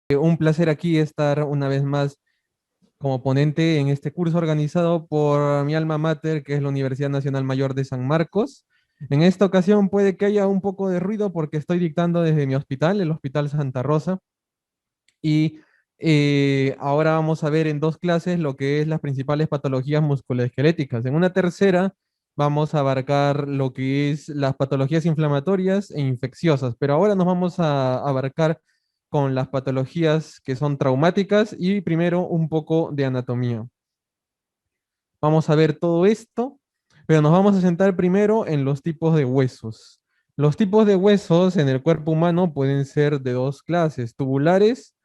Un placer aquí estar una vez más como ponente en este curso organizado por mi alma mater, que es la Universidad Nacional Mayor de San Marcos. En esta ocasión puede que haya un poco de ruido porque estoy dictando desde mi hospital, el Hospital Santa Rosa, y ahora vamos a ver en dos clases lo que es las principales patologías musculoesqueléticas. En una tercera vamos a abarcar lo que es las patologías inflamatorias e infecciosas, pero ahora nos vamos a abarcar con las patologías que son traumáticas y primero un poco de anatomía. Vamos a ver todo esto, pero nos vamos a centrar primero en los tipos de huesos. Los tipos de huesos en el cuerpo humano pueden ser de dos clases, tubulares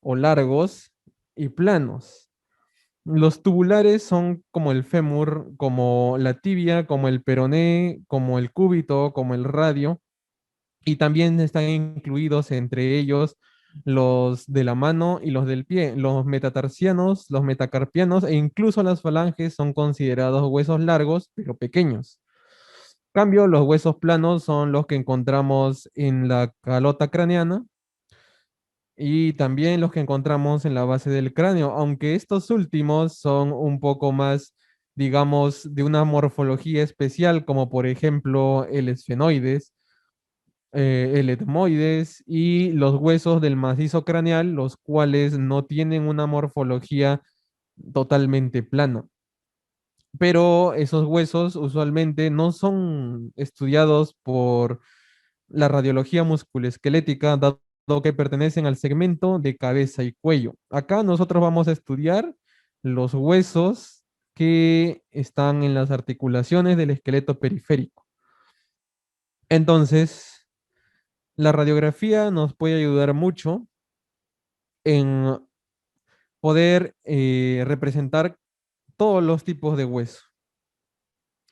o largos y planos. Los tubulares son como el fémur, como la tibia, como el peroné, como el cúbito, como el radio, y también están incluidos entre ellos los de la mano y los del pie. Los metatarsianos, los metacarpianos e incluso las falanges son considerados huesos largos, pero pequeños. En cambio, los huesos planos son los que encontramos en la calota craneana y también los que encontramos en la base del cráneo, aunque estos últimos son un poco más, digamos, de una morfología especial, como por ejemplo el esfenoides, el etmoides y los huesos del macizo craneal, los cuales no tienen una morfología totalmente plana. Pero esos huesos usualmente no son estudiados por la radiología musculoesquelética, dado que pertenecen al segmento de cabeza y cuello. Acá nosotros vamos a estudiar los huesos que están en las articulaciones del esqueleto periférico. Entonces, la radiografía nos puede ayudar mucho en poder representar todos los tipos de hueso.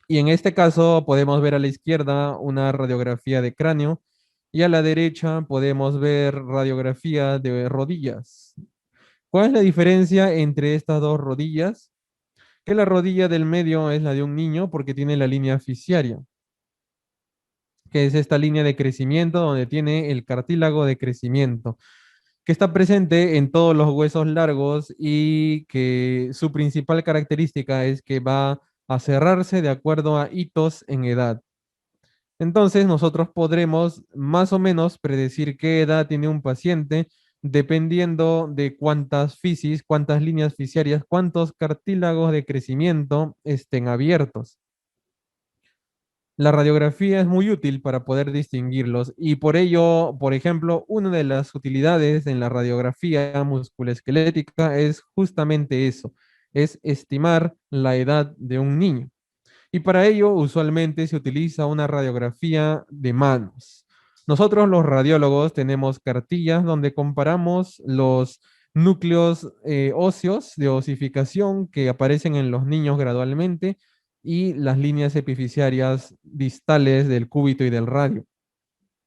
Y en este caso podemos ver a la izquierda una radiografía de cráneo y a la derecha podemos ver radiografía de rodillas. ¿Cuál es la diferencia entre estas dos rodillas? Que la rodilla del medio es la de un niño porque tiene la línea fisciaria, que es esta línea de crecimiento donde tiene el cartílago de crecimiento, que está presente en todos los huesos largos y que su principal característica es que va a cerrarse de acuerdo a hitos en edad. Entonces nosotros podremos más o menos predecir qué edad tiene un paciente dependiendo de cuántas fisis, cuántas líneas fisiarias, cuántos cartílagos de crecimiento estén abiertos. La radiografía es muy útil para poder distinguirlos y por ello, por ejemplo, una de las utilidades en la radiografía musculoesquelética es justamente eso, es estimar la edad de un niño. Y para ello usualmente se utiliza una radiografía de manos. Nosotros los radiólogos tenemos cartillas donde comparamos los núcleos óseos de osificación que aparecen en los niños gradualmente y las líneas epifisiarias distales del cúbito y del radio.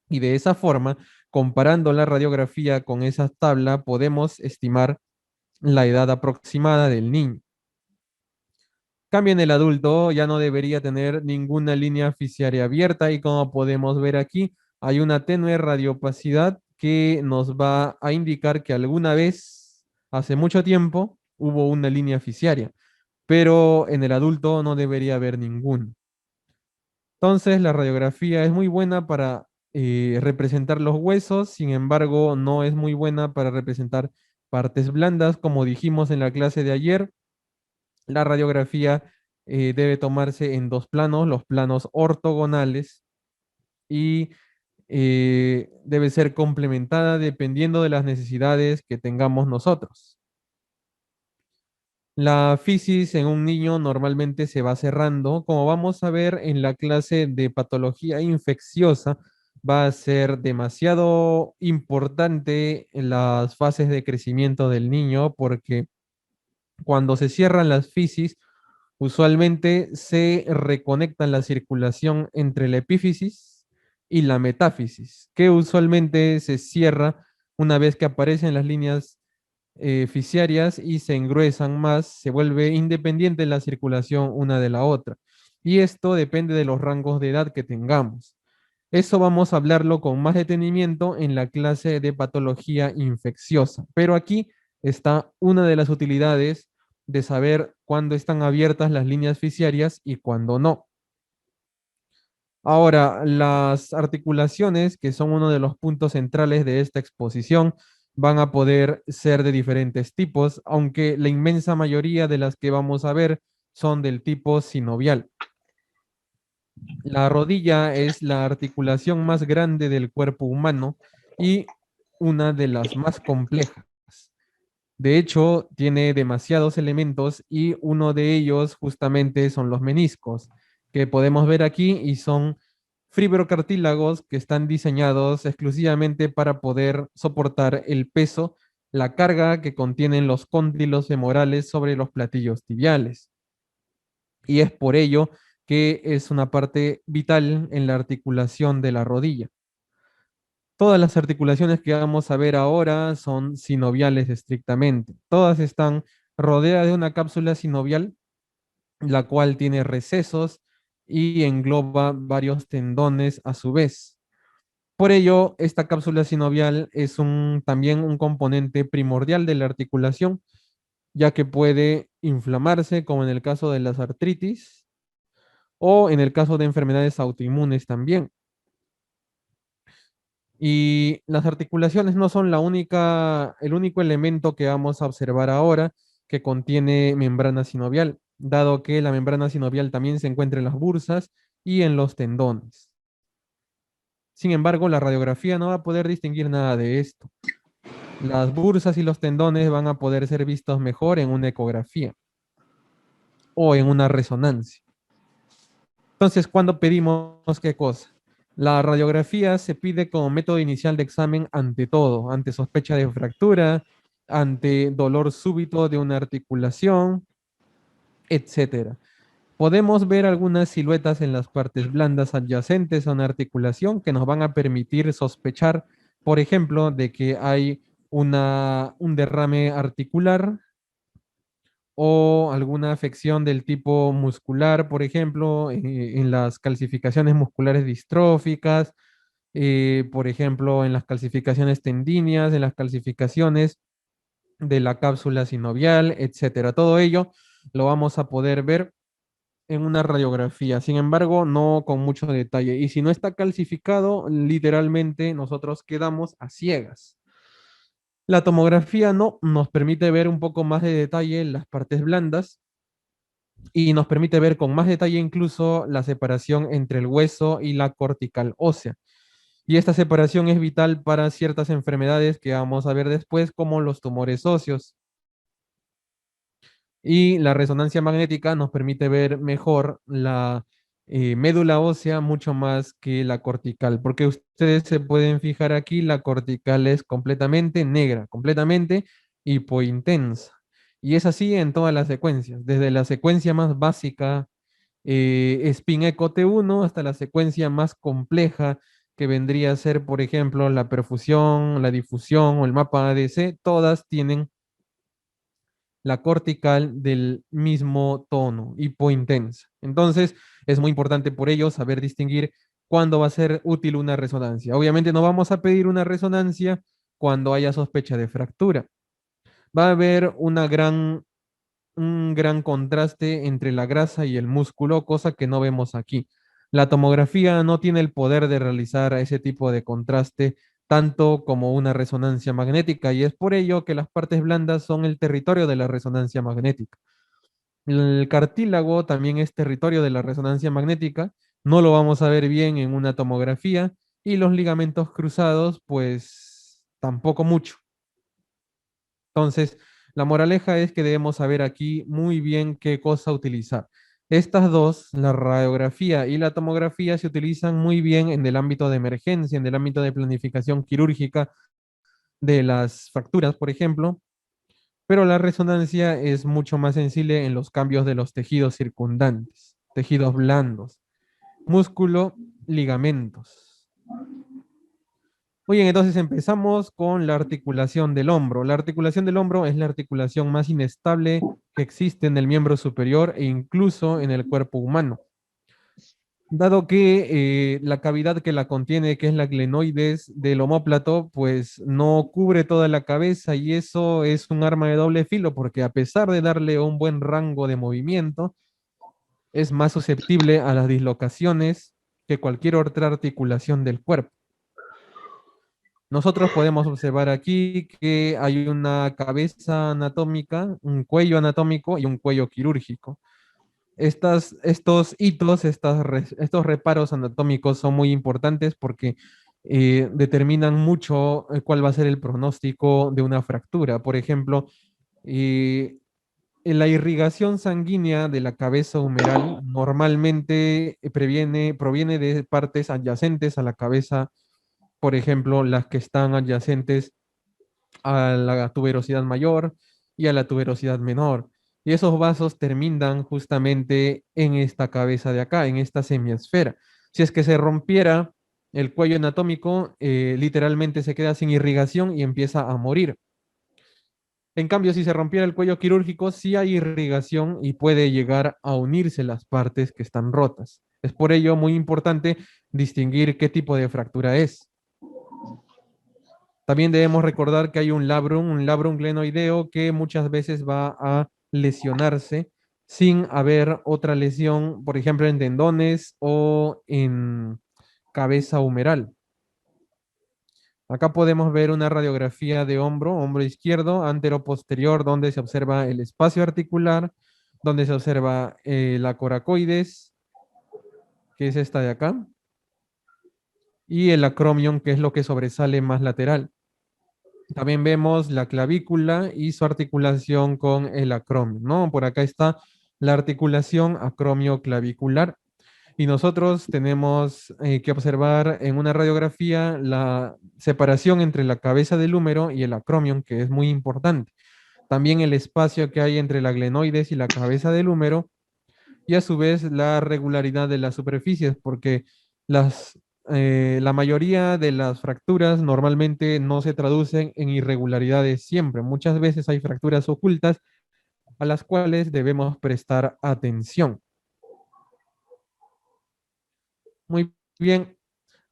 Y de esa forma, comparando la radiografía con esa tabla, podemos estimar la edad aproximada del niño. Cambio en el adulto, ya no debería tener ninguna línea fisiaria abierta y como podemos ver aquí, hay una tenue radiopacidad que nos va a indicar que alguna vez, hace mucho tiempo, hubo una línea fisiaria, pero en el adulto no debería haber ninguna. Entonces, la radiografía es muy buena para representar los huesos, sin embargo, no es muy buena para representar partes blandas, como dijimos en la clase de ayer. La radiografía debe tomarse en dos planos, los planos ortogonales, y debe ser complementada dependiendo de las necesidades que tengamos nosotros. La fisis en un niño normalmente se va cerrando. Como vamos a ver en la clase de patología infecciosa, va a ser demasiado importante en las fases de crecimiento del niño porque cuando se cierran las fisis, usualmente se reconecta la circulación entre la epífisis y la metáfisis, que usualmente se cierra una vez que aparecen las líneas fisiarias y se engruesan más, se vuelve independiente la circulación una de la otra. Y esto depende de los rangos de edad que tengamos. Eso vamos a hablarlo con más detenimiento en la clase de patología infecciosa. Pero aquí está una de las utilidades de saber cuándo están abiertas las líneas fisiarias y cuándo no. Ahora, las articulaciones, que son uno de los puntos centrales de esta exposición, van a poder ser de diferentes tipos, aunque la inmensa mayoría de las que vamos a ver son del tipo sinovial. La rodilla es la articulación más grande del cuerpo humano y una de las más complejas. De hecho, tiene demasiados elementos y uno de ellos justamente son los meniscos, que podemos ver aquí y son fibrocartílagos que están diseñados exclusivamente para poder soportar el peso, la carga que contienen los cóndilos femorales sobre los platillos tibiales. Y es por ello que es una parte vital en la articulación de la rodilla. Todas las articulaciones que vamos a ver ahora son sinoviales estrictamente. Todas están rodeadas de una cápsula sinovial, la cual tiene recesos y engloba varios tendones a su vez. Por ello, esta cápsula sinovial es también un componente primordial de la articulación, ya que puede inflamarse, como en el caso de las artritis, o en el caso de enfermedades autoinmunes también. Y las articulaciones no son el único elemento que vamos a observar ahora que contiene membrana sinovial, dado que la membrana sinovial también se encuentra en las bursas y en los tendones. Sin embargo, la radiografía no va a poder distinguir nada de esto. Las bursas y los tendones van a poder ser vistos mejor en una ecografía o en una resonancia. Entonces, ¿cuándo pedimos qué cosa? La radiografía se pide como método inicial de examen ante todo, ante sospecha de fractura, ante dolor súbito de una articulación, etcétera. Podemos ver algunas siluetas en las partes blandas adyacentes a una articulación que nos van a permitir sospechar, por ejemplo, de que hay un derrame articular o alguna afección del tipo muscular, por ejemplo, en las calcificaciones musculares distróficas, por ejemplo, en las calcificaciones tendíneas, en las calcificaciones de la cápsula sinovial, etcétera. Todo ello lo vamos a poder ver en una radiografía, sin embargo, no con mucho detalle. Y si no está calcificado, literalmente nosotros quedamos a ciegas. La tomografía no nos permite ver un poco más de detalle en las partes blandas y nos permite ver con más detalle incluso la separación entre el hueso y la cortical ósea. Y esta separación es vital para ciertas enfermedades que vamos a ver después, como los tumores óseos. Y la resonancia magnética nos permite ver mejor la médula ósea mucho más que la cortical, porque ustedes se pueden fijar aquí, la cortical es completamente negra, completamente hipointensa. Y es así en todas las secuencias, desde la secuencia más básica, Spin Echo T1, hasta la secuencia más compleja, que vendría a ser, por ejemplo, la perfusión, la difusión o el mapa ADC, todas tienen la cortical del mismo tono, hipointensa. Entonces, es muy importante por ello saber distinguir cuándo va a ser útil una resonancia. Obviamente no vamos a pedir una resonancia cuando haya sospecha de fractura. Va a haber un gran contraste entre la grasa y el músculo, cosa que no vemos aquí. La tomografía no tiene el poder de realizar ese tipo de contraste tanto como una resonancia magnética, y es por ello que las partes blandas son el territorio de la resonancia magnética. El cartílago también es territorio de la resonancia magnética, no lo vamos a ver bien en una tomografía, y los ligamentos cruzados, pues tampoco mucho. Entonces, la moraleja es que debemos saber aquí muy bien qué cosa utilizar. Estas dos, la radiografía y la tomografía, se utilizan muy bien en el ámbito de emergencia, en el ámbito de planificación quirúrgica de las fracturas, por ejemplo, pero la resonancia es mucho más sensible en los cambios de los tejidos circundantes, tejidos blandos, músculo, ligamentos. Muy bien, entonces empezamos con la articulación del hombro. La articulación del hombro es la articulación más inestable que existe en el miembro superior e incluso en el cuerpo humano. dado que la cavidad que la contiene, que es la glenoides del omóplato, pues no cubre toda la cabeza y eso es un arma de doble filo porque a pesar de darle un buen rango de movimiento, es más susceptible a las dislocaciones que cualquier otra articulación del cuerpo. Nosotros podemos observar aquí que hay una cabeza anatómica, un cuello anatómico y un cuello quirúrgico. Estos hitos, estos reparos anatómicos son muy importantes porque determinan mucho cuál va a ser el pronóstico de una fractura. Por ejemplo, eh, en la irrigación sanguínea de la cabeza humeral normalmente proviene de partes adyacentes a la cabeza, por ejemplo, las que están adyacentes a la tuberosidad mayor y a la tuberosidad menor. Y esos vasos terminan justamente en esta cabeza de acá, en esta semiesfera. Si es que se rompiera el cuello anatómico, literalmente se queda sin irrigación y empieza a morir. En cambio, si se rompiera el cuello quirúrgico, sí hay irrigación y puede llegar a unirse las partes que están rotas. Es por ello muy importante distinguir qué tipo de fractura es. También debemos recordar que hay un labrum glenoideo que muchas veces va a lesionarse sin haber otra lesión, por ejemplo, en tendones o en cabeza humeral. Acá podemos ver una radiografía de hombro izquierdo, antero-posterior, donde se observa el espacio articular, donde se observa la coracoides, que es esta de acá, y el acromion, que es lo que sobresale más lateral. También vemos la clavícula y su articulación con el acromio, ¿no? Por acá está la articulación acromio-clavicular. Y nosotros tenemos que observar en una radiografía la separación entre la cabeza del húmero y el acromion, que es muy importante. También el espacio que hay entre la glenoides y la cabeza del húmero, y a su vez la regularidad de las superficies, porque la mayoría de las fracturas normalmente no se traducen en irregularidades siempre. Muchas veces hay fracturas ocultas a las cuales debemos prestar atención. Muy bien,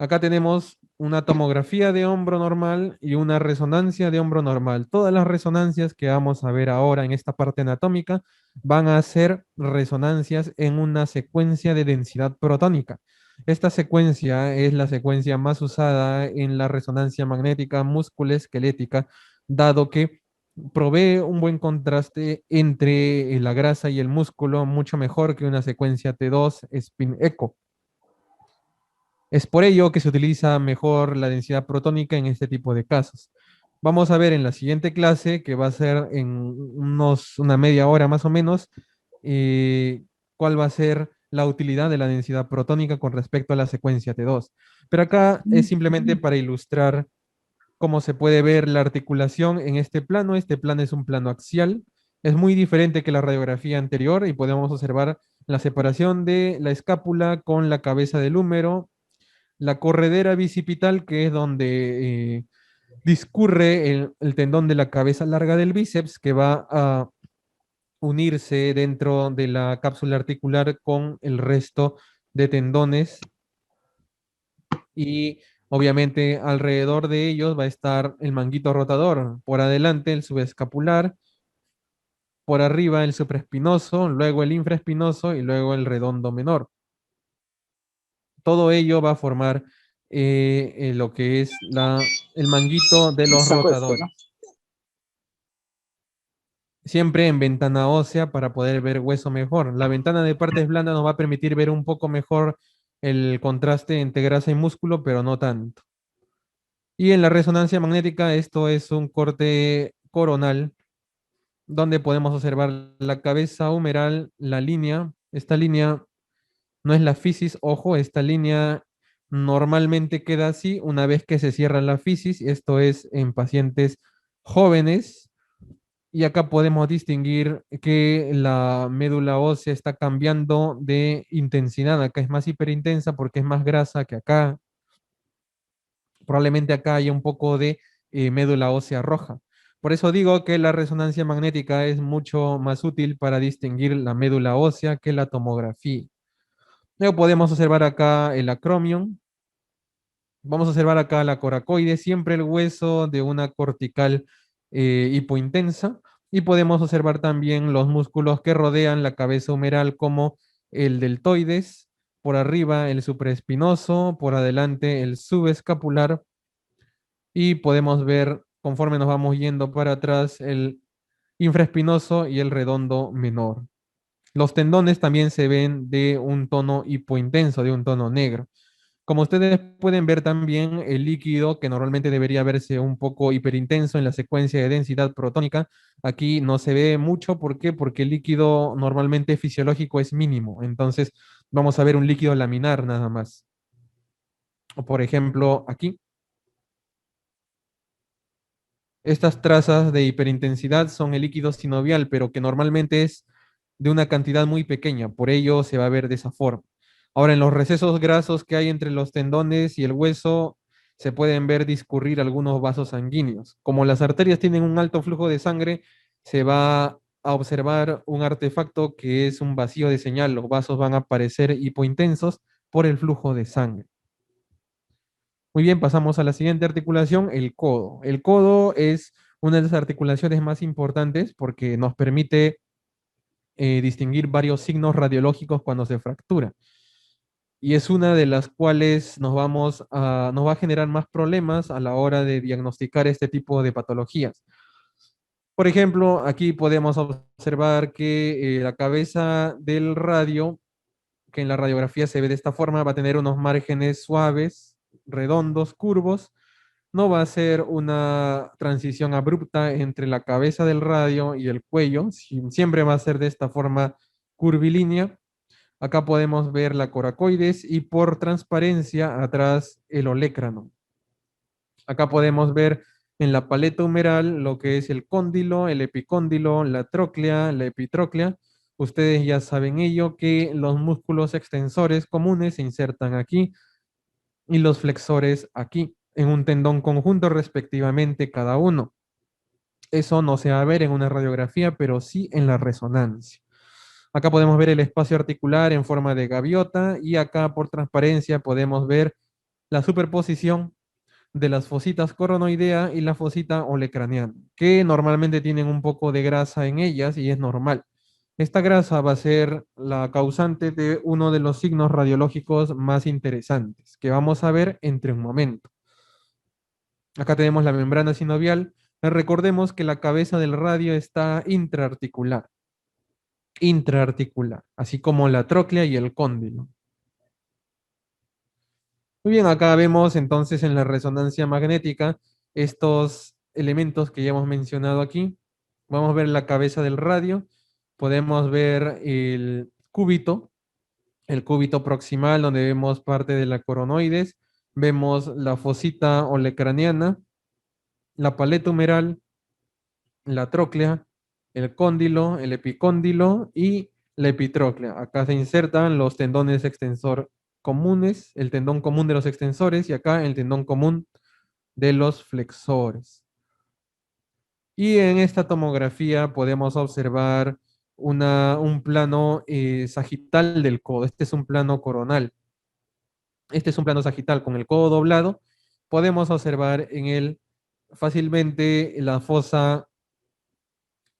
acá tenemos una tomografía de hombro normal y una resonancia de hombro normal. Todas las resonancias que vamos a ver ahora en esta parte anatómica van a ser resonancias en una secuencia de densidad protónica. Esta secuencia es la secuencia más usada en la resonancia magnética musculoesquelética, dado que provee un buen contraste entre la grasa y el músculo, mucho mejor que una secuencia T2 spin echo. Es por ello que se utiliza mejor la densidad protónica en este tipo de casos. Vamos a ver en la siguiente clase, que va a ser en una media hora más o menos, cuál va a ser la utilidad de la densidad protónica con respecto a la secuencia T2. Pero acá es simplemente para ilustrar cómo se puede ver la articulación en este plano. Este plano es un plano axial. Es muy diferente que la radiografía anterior y podemos observar la separación de la escápula con la cabeza del húmero, la corredera bicipital, que es donde discurre el tendón de la cabeza larga del bíceps, que va a unirse dentro de la cápsula articular con el resto de tendones y obviamente alrededor de ellos va a estar el manguito rotador, por adelante el subescapular, por arriba el supraespinoso, luego el infraespinoso y luego el redondo menor. Todo ello va a formar lo que es el manguito de los Saco este, rotadores. ¿no? Siempre en ventana ósea para poder ver hueso mejor. La ventana de partes blandas nos va a permitir ver un poco mejor el contraste entre grasa y músculo, pero no tanto. Y en la resonancia magnética, esto es un corte coronal, donde podemos observar la cabeza humeral, la línea. Esta línea no es la fisis, ojo, esta línea normalmente queda así una vez que se cierra la fisis, esto es en pacientes jóvenes, y acá podemos distinguir que la médula ósea está cambiando de intensidad, acá es más hiperintensa porque es más grasa que acá, probablemente acá haya un poco de médula ósea roja. Por eso digo que la resonancia magnética es mucho más útil para distinguir la médula ósea que la tomografía. Luego podemos observar acá el acromion. Vamos a observar acá la coracoide, siempre el hueso de una cortical hipointensa. Y podemos observar también los músculos que rodean la cabeza humeral, como el deltoides, por arriba el supraespinoso, por adelante el subescapular. Y podemos ver, conforme nos vamos yendo para atrás, el infraespinoso y el redondo menor. Los tendones también se ven de un tono hipointenso, de un tono negro. Como ustedes pueden ver también, el líquido que normalmente debería verse un poco hiperintenso en la secuencia de densidad protónica, aquí no se ve mucho. ¿Por qué? Porque el líquido normalmente fisiológico es mínimo. Entonces vamos a ver un líquido laminar nada más. O por ejemplo, aquí, estas trazas de hiperintensidad son el líquido sinovial, pero que normalmente es de una cantidad muy pequeña, por ello se va a ver de esa forma. Ahora, en los recesos grasos que hay entre los tendones y el hueso, se pueden ver discurrir algunos vasos sanguíneos. Como las arterias tienen un alto flujo de sangre, se va a observar un artefacto que es un vacío de señal. Los vasos van a aparecer hipointensos por el flujo de sangre. Muy bien, pasamos a la siguiente articulación, el codo. El codo es una de las articulaciones más importantes porque nos permite distinguir varios signos radiológicos cuando se fractura. Y es una de las cuales nos va a generar más problemas a la hora de diagnosticar este tipo de patologías. Por ejemplo, aquí podemos observar que la cabeza del radio, que en la radiografía se ve de esta forma, va a tener unos márgenes suaves, redondos, curvos. No va a ser una transición abrupta entre la cabeza del radio y el cuello, siempre va a ser de esta forma curvilínea. Acá podemos ver la coracoides y por transparencia atrás el olecrano. Acá podemos ver en la paleta humeral lo que es el cóndilo, el epicóndilo, la tróclea, la epitróclea. Ustedes ya saben ello, que los músculos extensores comunes se insertan aquí y los flexores aquí, en un tendón conjunto respectivamente cada uno. Eso no se va a ver en una radiografía, pero sí en la resonancia. Acá podemos ver el espacio articular en forma de gaviota y acá por transparencia podemos ver la superposición de las fositas coronoidea y la fosita olecraneana, que normalmente tienen un poco de grasa en ellas y es normal. Esta grasa va a ser la causante de uno de los signos radiológicos más interesantes que vamos a ver entre un momento. Acá tenemos la membrana sinovial. Recordemos que la cabeza del radio está intraarticular, así como la tróclea y el cóndilo. Muy bien, acá vemos entonces en la resonancia magnética estos elementos que ya hemos mencionado aquí. Vamos a ver la cabeza del radio, podemos ver el cúbito proximal donde vemos parte de la coronoides, vemos la fosita olecraniana, la paleta humeral, la tróclea, el cóndilo, el epicóndilo y la epitróclea. Acá se insertan los tendones extensor comunes, el tendón común de los extensores y acá el tendón común de los flexores. Y en esta tomografía podemos observar un plano sagital del codo. Este es un plano coronal. Este es un plano sagital con el codo doblado. Podemos observar en él fácilmente la fosa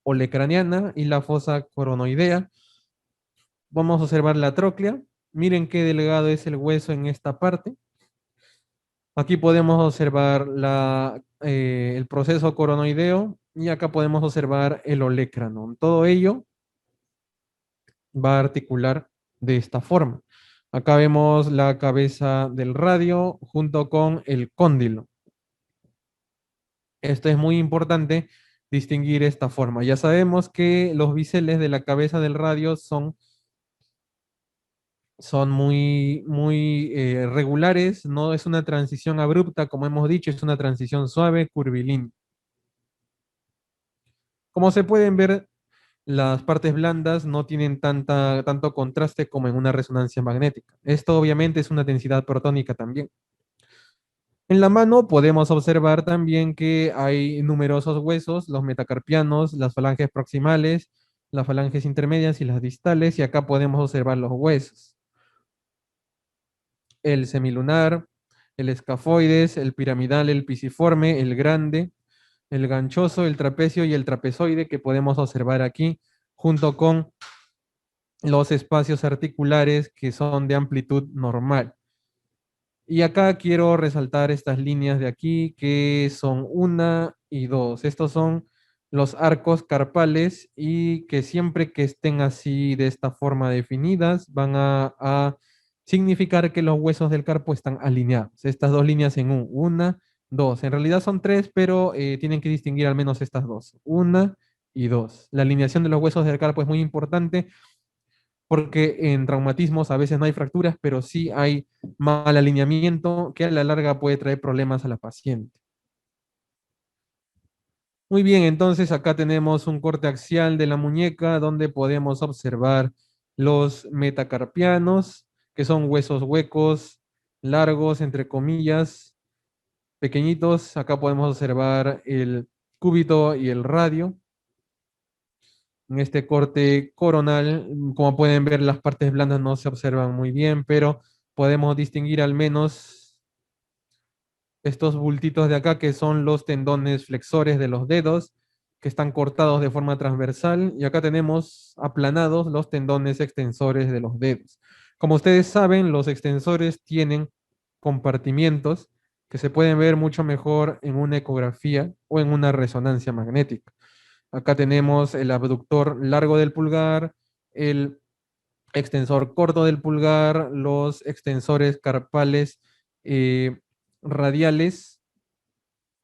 olecraniana y la fosa coronoidea. Vamos a observar la tróclea. Miren qué delgado es el hueso en esta parte. Aquí podemos observar el proceso coronoideo y acá podemos observar el olecrano. Todo ello va a articular de esta forma. Acá vemos la cabeza del radio junto con el cóndilo. Esto es muy importante distinguir esta forma. Ya sabemos que los biseles de la cabeza del radio son muy regulares, no es una transición abrupta, como hemos dicho, es una transición suave, curvilínea. Como se pueden ver, las partes blandas no tienen tanto contraste como en una resonancia magnética. Esto obviamente es una densidad protónica también. En la mano podemos observar también que hay numerosos huesos, los metacarpianos, las falanges proximales, las falanges intermedias y las distales, y acá podemos observar los huesos. el semilunar, el escafoides, el piramidal, el pisiforme, el grande, el ganchoso, el trapecio y el trapezoide que podemos observar aquí, junto con los espacios articulares que son de amplitud normal. Y acá quiero resaltar estas líneas de aquí que son una y dos. Estos son los arcos carpales y que siempre que estén así de esta forma definidas van a significar que los huesos del carpo están alineados. Estas dos líneas en una, dos. En realidad son tres, pero tienen que distinguir al menos estas dos. Una y dos. La alineación de los huesos del carpo es muy importante porque en traumatismos a veces no hay fracturas, pero sí hay mal alineamiento que a la larga puede traer problemas a la paciente. Muy bien, entonces acá tenemos un corte axial de la muñeca donde podemos observar los metacarpianos, que son huesos huecos, largos, entre comillas, pequeñitos. Acá podemos observar el cúbito y el radio. En este corte coronal, como pueden ver, las partes blandas no se observan muy bien, pero podemos distinguir al menos estos bultitos de acá que son los tendones flexores de los dedos que están cortados de forma transversal y acá tenemos aplanados los tendones extensores de los dedos. Como ustedes saben, los extensores tienen compartimientos que se pueden ver mucho mejor en una ecografía o en una resonancia magnética. Acá tenemos el abductor largo del pulgar, el extensor corto del pulgar, los extensores carpales radiales,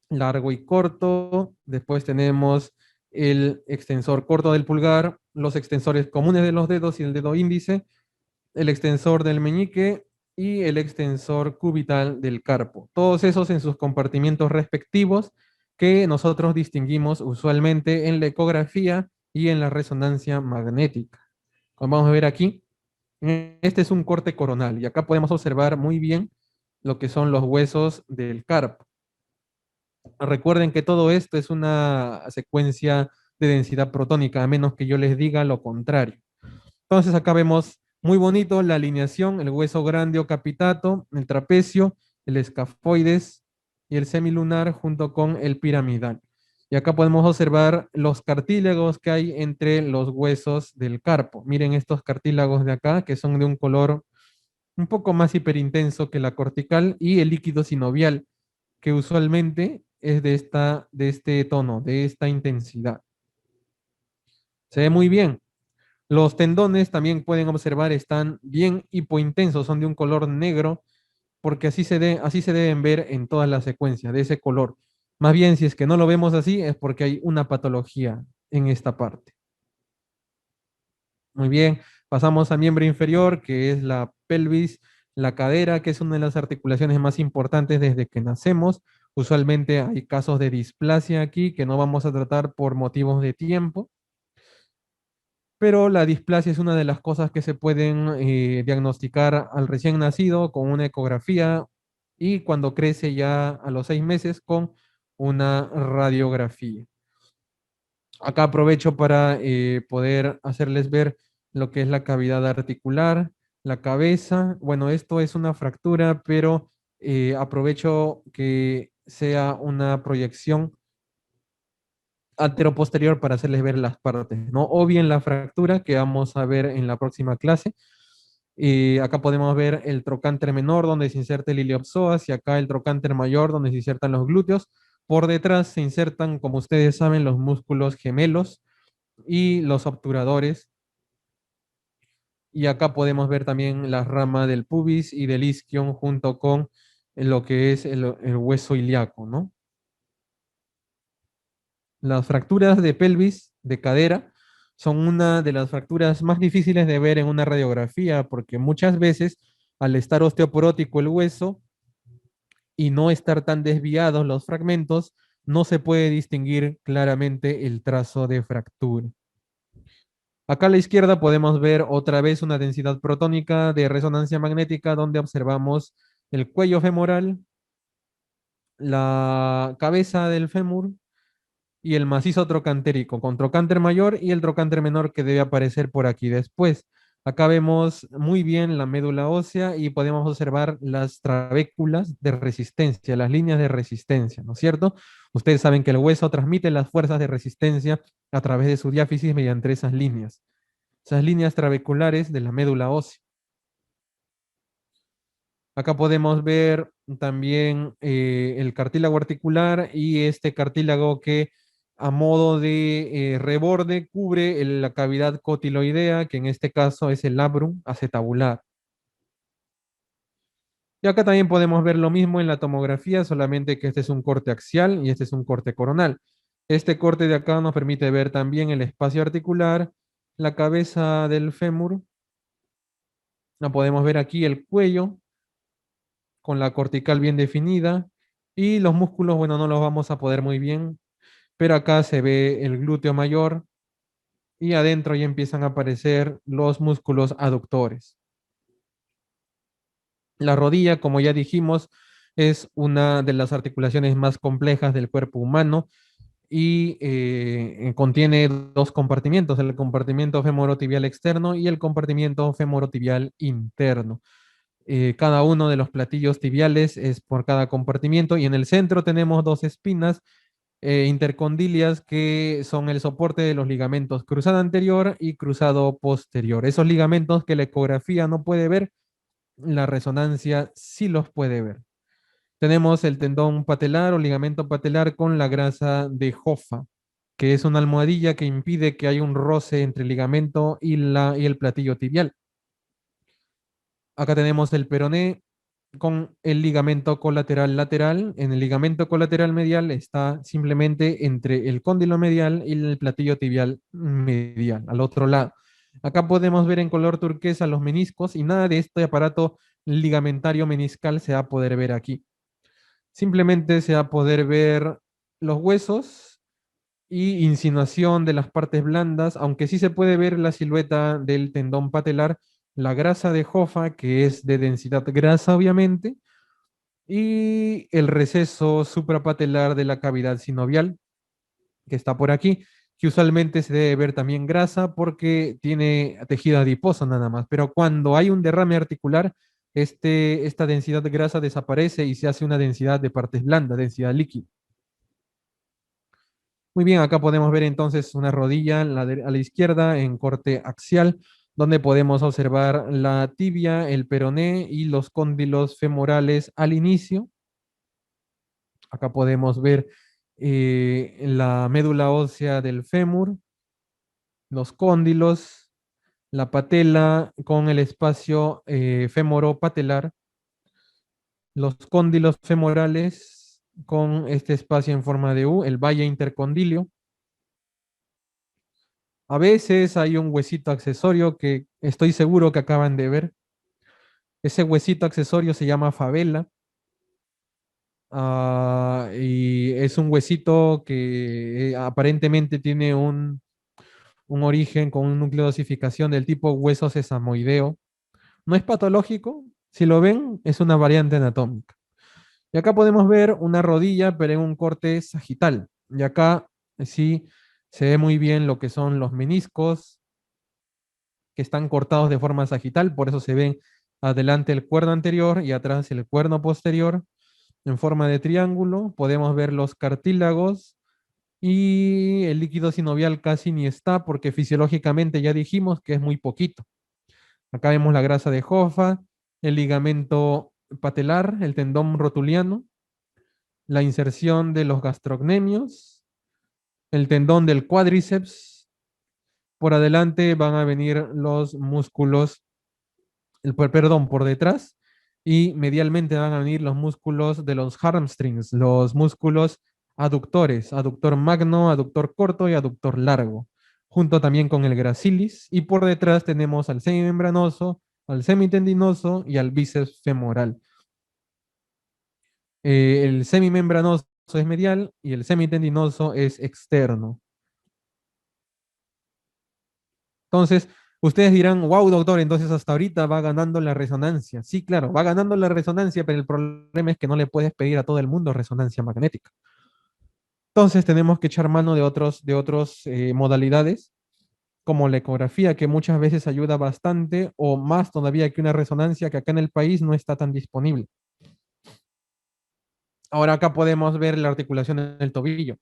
largo y corto. Después tenemos el extensor corto del pulgar, los extensores comunes de los dedos y el dedo índice, el extensor del meñique y el extensor cubital del carpo. Todos esos en sus compartimientos respectivos que nosotros distinguimos usualmente en la ecografía y en la resonancia magnética. Como vamos a ver aquí, este es un corte coronal y acá podemos observar muy bien lo que son los huesos del carpo. Recuerden que todo esto es una secuencia de densidad protónica, a menos que yo les diga lo contrario. Entonces acá vemos muy bonito la alineación, el hueso grande o capitato, el trapecio, el escafoides y el semilunar junto con el piramidal. Y acá podemos observar los cartílagos que hay entre los huesos del carpo. Miren estos cartílagos de acá que son de un color un poco más hiperintenso que la cortical y el líquido sinovial que usualmente es de este tono, de esta intensidad. Se ve muy bien. Los tendones también pueden observar están bien hipointensos, son de un color negro, porque así se deben ver en todas las secuencias, de ese color. Más bien, si es que no lo vemos así, es porque hay una patología en esta parte. Muy bien, pasamos al miembro inferior, que es la pelvis, la cadera, que es una de las articulaciones más importantes desde que nacemos. Usualmente hay casos de displasia aquí que no vamos a tratar por motivos de tiempo, pero la displasia es una de las cosas que se pueden diagnosticar al recién nacido con una ecografía y cuando crece ya a los 6 meses con una radiografía. Acá aprovecho para poder hacerles ver lo que es la cavidad articular, la cabeza. Bueno, esto es una fractura, pero aprovecho que sea una proyección anteroposterior para hacerles ver las partes, ¿no? O bien la fractura que vamos a ver en la próxima clase. Y acá podemos ver el trocánter menor donde se inserta el iliopsoas y acá el trocánter mayor donde se insertan los glúteos. Por detrás se insertan, como ustedes saben, los músculos gemelos y los obturadores. Y acá podemos ver también la rama del pubis y del isquion junto con lo que es el hueso ilíaco, ¿no? Las fracturas de pelvis, de cadera, son una de las fracturas más difíciles de ver en una radiografía porque muchas veces al estar osteoporótico el hueso y no estar tan desviados los fragmentos, no se puede distinguir claramente el trazo de fractura. Acá a la izquierda podemos ver otra vez una densidad protónica de resonancia magnética donde observamos el cuello femoral, la cabeza del fémur y el macizo trocantérico, con trocánter mayor y el trocánter menor que debe aparecer por aquí después. Acá vemos muy bien la médula ósea y podemos observar las trabéculas de resistencia, las líneas de resistencia, ¿no es cierto? Ustedes saben que el hueso transmite las fuerzas de resistencia a través de su diáfisis mediante esas líneas trabeculares de la médula ósea. Acá podemos ver también el cartílago articular y este cartílago que a modo de reborde cubre la cavidad cotiloidea, que en este caso es el labrum acetabular. Y acá también podemos ver lo mismo en la tomografía, solamente que este es un corte axial y este es un corte coronal. Este corte de acá nos permite ver también el espacio articular, la cabeza del fémur. No podemos ver aquí el cuello con la cortical bien definida y los músculos, bueno, no los vamos a poder muy bien, pero acá se ve el glúteo mayor y adentro ya empiezan a aparecer los músculos aductores. La rodilla, como ya dijimos, es una de las articulaciones más complejas del cuerpo humano y contiene dos compartimientos, el compartimiento femorotibial externo y el compartimiento femorotibial interno. Cada uno de los platillos tibiales es por cada compartimiento y en el centro tenemos dos espinas intercondilias que son el soporte de los ligamentos cruzado anterior y cruzado posterior. Esos ligamentos que la ecografía no puede ver, la resonancia sí los puede ver. Tenemos el tendón patelar o ligamento patelar con la grasa de Hoffa, que es una almohadilla que impide que haya un roce entre el ligamento y el platillo tibial. Acá tenemos el peroné con el ligamento colateral lateral. En el ligamento colateral medial está simplemente entre el cóndilo medial y el platillo tibial medial, al otro lado. Acá podemos ver en color turquesa los meniscos y nada de este aparato ligamentario meniscal se va a poder ver aquí. Simplemente se va a poder ver los huesos y insinuación de las partes blandas, aunque sí se puede ver la silueta del tendón patelar, la grasa de Hoffa, que es de densidad grasa obviamente, y el receso suprapatelar de la cavidad sinovial, que está por aquí, que usualmente se debe ver también grasa porque tiene tejido adiposo nada más, pero cuando hay un derrame articular, esta densidad de grasa desaparece y se hace una densidad de partes blandas, densidad líquida. Muy bien, acá podemos ver entonces una rodilla a la izquierda en corte axial, donde podemos observar la tibia, el peroné y los cóndilos femorales al inicio. Acá podemos ver la médula ósea del fémur, los cóndilos, la patela con el espacio femoropatelar, los cóndilos femorales con este espacio en forma de U, el valle intercondilio. A veces hay un huesito accesorio que estoy seguro que acaban de ver. Ese huesito accesorio se llama favela. Y es un huesito que aparentemente tiene un origen con un núcleo de osificación del tipo hueso sesamoideo. No es patológico, si lo ven, es una variante anatómica. Y acá podemos ver una rodilla, pero en un corte sagital. Y acá sí se ve muy bien lo que son los meniscos, que están cortados de forma sagital, por eso se ven adelante el cuerno anterior y atrás el cuerno posterior en forma de triángulo. Podemos ver los cartílagos y el líquido sinovial casi ni está porque fisiológicamente ya dijimos que es muy poquito. Acá vemos la grasa de Hoffa, el ligamento patelar, el tendón rotuliano, la inserción de los gastrocnemios, el tendón del cuádriceps. Por adelante van a venir los músculos, perdón, por detrás y medialmente van a venir los músculos de los hamstrings, los músculos aductores, aductor magno, aductor corto y aductor largo, junto también con el gracilis y por detrás tenemos al semimembranoso, al semitendinoso y al bíceps femoral. El semimembranoso es medial y el semitendinoso es externo. Entonces, ustedes dirán, wow, doctor, entonces hasta ahorita va ganando la resonancia. Sí, claro, va ganando la resonancia, pero el problema es que no le puedes pedir a todo el mundo resonancia magnética. Entonces, tenemos que echar mano de otros modalidades. como la ecografía, que muchas veces ayuda bastante, o más todavía que una resonancia que acá en el país no está tan disponible. Ahora acá podemos ver la articulación en el tobillo.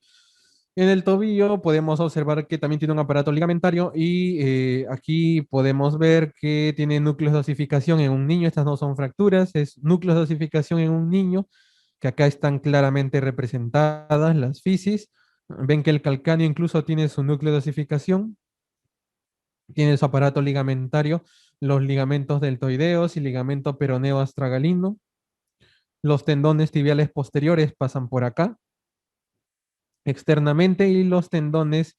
En el tobillo podemos observar que también tiene un aparato ligamentario y aquí podemos ver que tiene núcleos de osificación en un niño. Estas no son fracturas, es núcleos de osificación en un niño, que acá están claramente representadas las fisis. Ven que el calcáneo incluso tiene su núcleo de osificación, tiene su aparato ligamentario, los ligamentos deltoideos y ligamento peroneo astragalino. Los tendones tibiales posteriores pasan por acá externamente y los tendones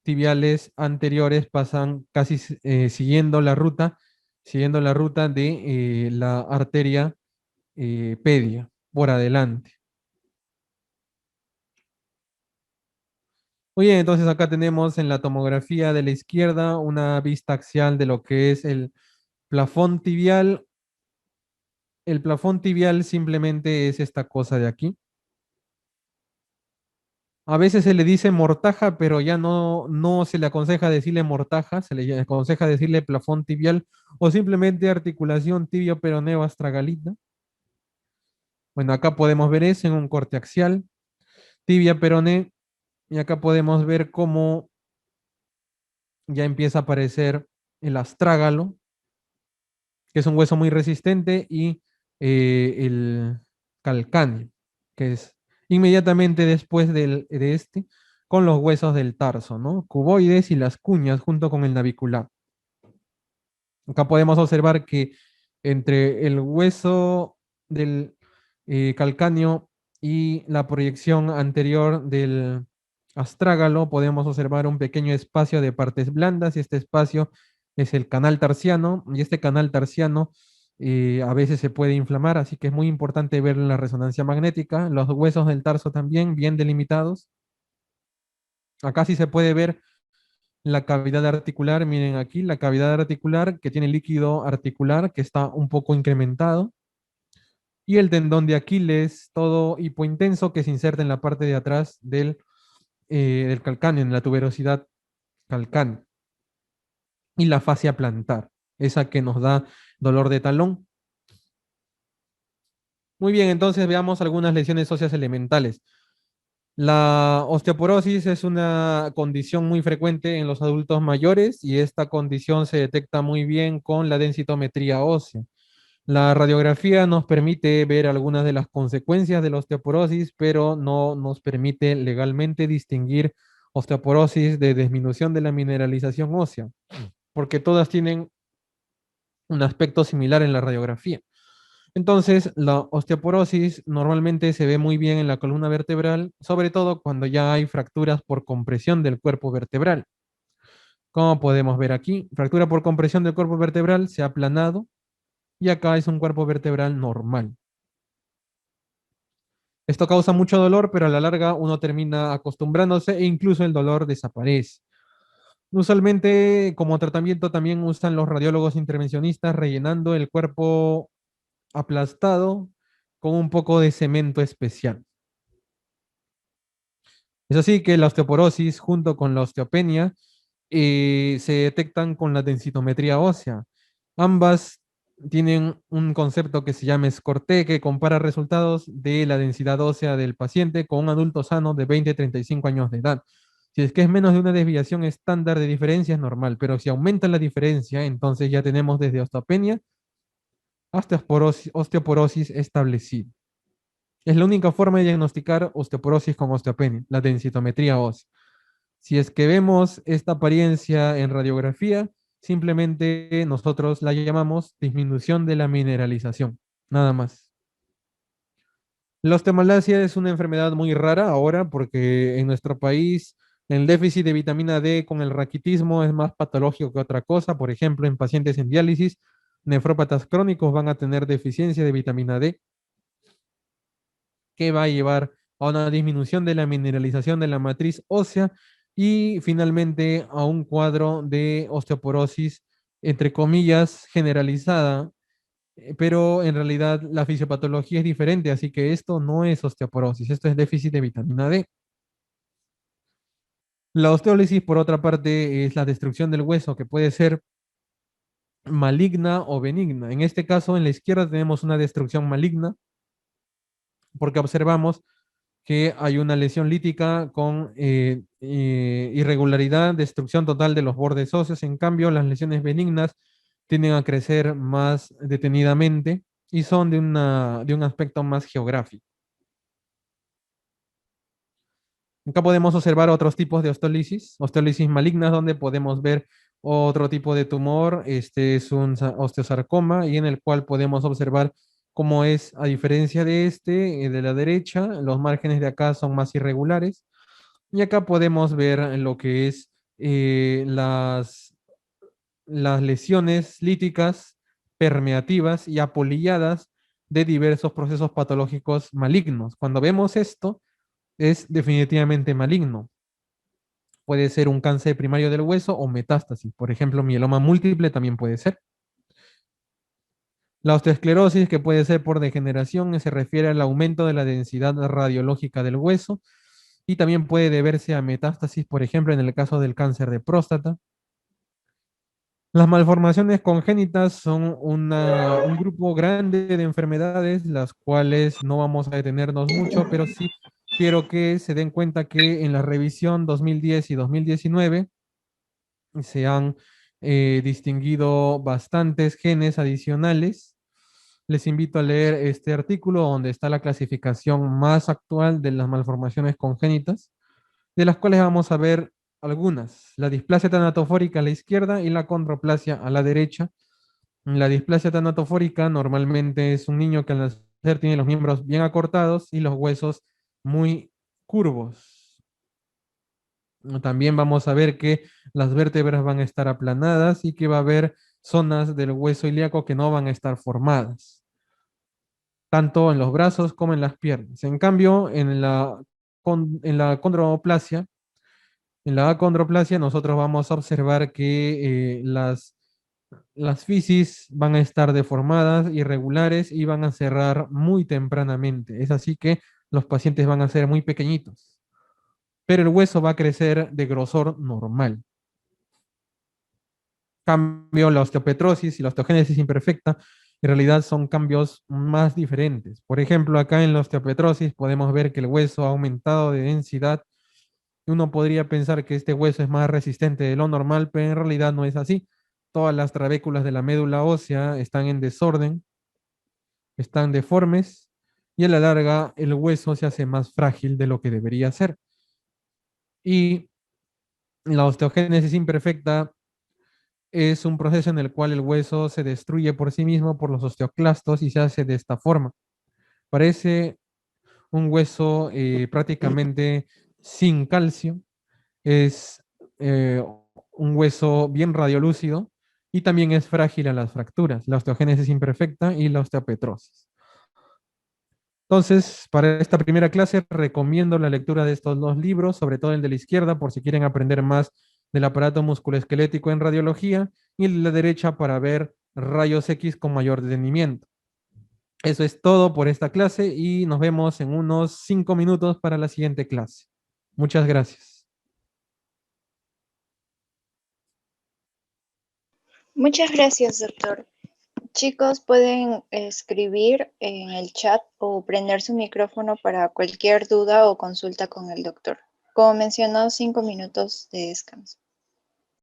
tibiales anteriores pasan casi siguiendo la ruta de la arteria pedia por adelante. Muy bien, entonces acá tenemos en la tomografía de la izquierda una vista axial de lo que es el plafón tibial. El plafón tibial simplemente es esta cosa de aquí. A veces se le dice mortaja, pero ya no se le aconseja decirle mortaja, se le aconseja decirle plafón tibial o simplemente articulación tibio-peroneo astragalita. Bueno, acá podemos ver eso en un corte axial, tibia-peroné, y acá podemos ver cómo ya empieza a aparecer el astrágalo, que es un hueso muy resistente, y el calcáneo, que es inmediatamente después de este, con los huesos del tarso, ¿no? Cuboides y las cuñas junto con el navicular. Acá podemos observar que entre el hueso del calcáneo y la proyección anterior del astrágalo podemos observar un pequeño espacio de partes blandas y este espacio es el canal tarsiano y este canal tarsiano a veces se puede inflamar, así que es muy importante ver la resonancia magnética, los huesos del tarso también bien delimitados. Acá sí se puede ver la cavidad articular, miren aquí, la cavidad articular que tiene líquido articular que está un poco incrementado. Y el tendón de Aquiles, todo hipointenso, que se inserta en la parte de atrás del calcáneo, en la tuberosidad calcánea. Y la fascia plantar, esa que nos da dolor de talón. Muy bien, entonces veamos algunas lesiones óseas elementales. La osteoporosis es una condición muy frecuente en los adultos mayores y esta condición se detecta muy bien con la densitometría ósea. La radiografía nos permite ver algunas de las consecuencias de la osteoporosis, pero no nos permite legalmente distinguir osteoporosis de disminución de la mineralización ósea, porque todas tienen un aspecto similar en la radiografía. Entonces, la osteoporosis normalmente se ve muy bien en la columna vertebral, sobre todo cuando ya hay fracturas por compresión del cuerpo vertebral. Como podemos ver aquí, fractura por compresión del cuerpo vertebral se ha aplanado y acá es un cuerpo vertebral normal. Esto causa mucho dolor, pero a la larga uno termina acostumbrándose e incluso el dolor desaparece. Usualmente como tratamiento también usan los radiólogos intervencionistas rellenando el cuerpo aplastado con un poco de cemento especial. Es así que la osteoporosis junto con la osteopenia se detectan con la densitometría ósea. Ambas tienen un concepto que se llama SCORTE, que compara resultados de la densidad ósea del paciente con un adulto sano de 20 a 35 años de edad. Si es que es menos de una desviación estándar de diferencia es normal, pero si aumenta la diferencia, entonces ya tenemos desde osteopenia hasta osteoporosis establecida. Es la única forma de diagnosticar osteoporosis con osteopenia, la densitometría ósea. Si es que vemos esta apariencia en radiografía, simplemente nosotros la llamamos disminución de la mineralización, nada más. La osteomalacia es una enfermedad muy rara ahora porque en nuestro país el déficit de vitamina D con el raquitismo es más patológico que otra cosa. Por ejemplo, en pacientes en diálisis, nefrópatas crónicos van a tener deficiencia de vitamina D, que va a llevar a una disminución de la mineralización de la matriz ósea y finalmente a un cuadro de osteoporosis, entre comillas, generalizada, pero en realidad la fisiopatología es diferente, así que esto no es osteoporosis, esto es déficit de vitamina D. La osteólisis, por otra parte, es la destrucción del hueso que puede ser maligna o benigna. En este caso, en la izquierda tenemos una destrucción maligna porque observamos que hay una lesión lítica con irregularidad, destrucción total de los bordes óseos. En cambio, las lesiones benignas tienden a crecer más detenidamente y son de un aspecto más geográfico. Acá podemos observar otros tipos de osteólisis malignas, donde podemos ver otro tipo de tumor. Este es un osteosarcoma y en el cual podemos observar cómo es, a diferencia de este, de la derecha, los márgenes de acá son más irregulares. Y acá podemos ver lo que es las lesiones líticas permeativas y apolilladas de diversos procesos patológicos malignos. Cuando vemos esto, es definitivamente maligno. Puede ser un cáncer primario del hueso o metástasis. Por ejemplo, mieloma múltiple también puede ser. La osteoesclerosis, que puede ser por degeneración, se refiere al aumento de la densidad radiológica del hueso y también puede deberse a metástasis, por ejemplo, en el caso del cáncer de próstata. Las malformaciones congénitas son un grupo grande de enfermedades, las cuales no vamos a detenernos mucho, pero sí quiero que se den cuenta que en la revisión 2010 y 2019 se han distinguido bastantes genes adicionales. Les invito a leer este artículo donde está la clasificación más actual de las malformaciones congénitas, de las cuales vamos a ver algunas: la displasia tanatofórica a la izquierda y la condroplasia a la derecha. La displasia tanatofórica normalmente es un niño que al nacer tiene los miembros bien acortados y los huesos muy curvos. También vamos a ver que las vértebras van a estar aplanadas y que va a haber zonas del hueso ilíaco que no van a estar formadas, tanto en los brazos como en las piernas. En cambio, en la condroplasia, en la acondroplasia, nosotros vamos a observar que las fisis van a estar deformadas, irregulares y van a cerrar muy tempranamente. Es así que los pacientes van a ser muy pequeñitos, pero el hueso va a crecer de grosor normal. Cambio, la osteopetrosis y la osteogénesis imperfecta en realidad son cambios más diferentes. Por ejemplo, acá en la osteopetrosis podemos ver que el hueso ha aumentado de densidad. Uno podría pensar que este hueso es más resistente de lo normal, pero en realidad no es así. Todas las trabéculas de la médula ósea están en desorden, están deformes y a la larga el hueso se hace más frágil de lo que debería ser. Y la osteogénesis imperfecta es un proceso en el cual el hueso se destruye por sí mismo por los osteoclastos y se hace de esta forma. Parece un hueso prácticamente sin calcio. Es un hueso bien radiolúcido y también es frágil a las fracturas, la osteogénesis imperfecta y la osteopetrosis. Entonces, para esta primera clase recomiendo la lectura de estos dos libros, sobre todo el de la izquierda, por si quieren aprender más del aparato musculoesquelético en radiología, y el de la derecha para ver rayos X con mayor detenimiento. Eso es todo por esta clase y nos vemos en unos 5 minutos para la siguiente clase. Muchas gracias. Muchas gracias, doctor. Chicos, pueden escribir en el chat o prender su micrófono para cualquier duda o consulta con el doctor. Como mencionó, 5 minutos de descanso.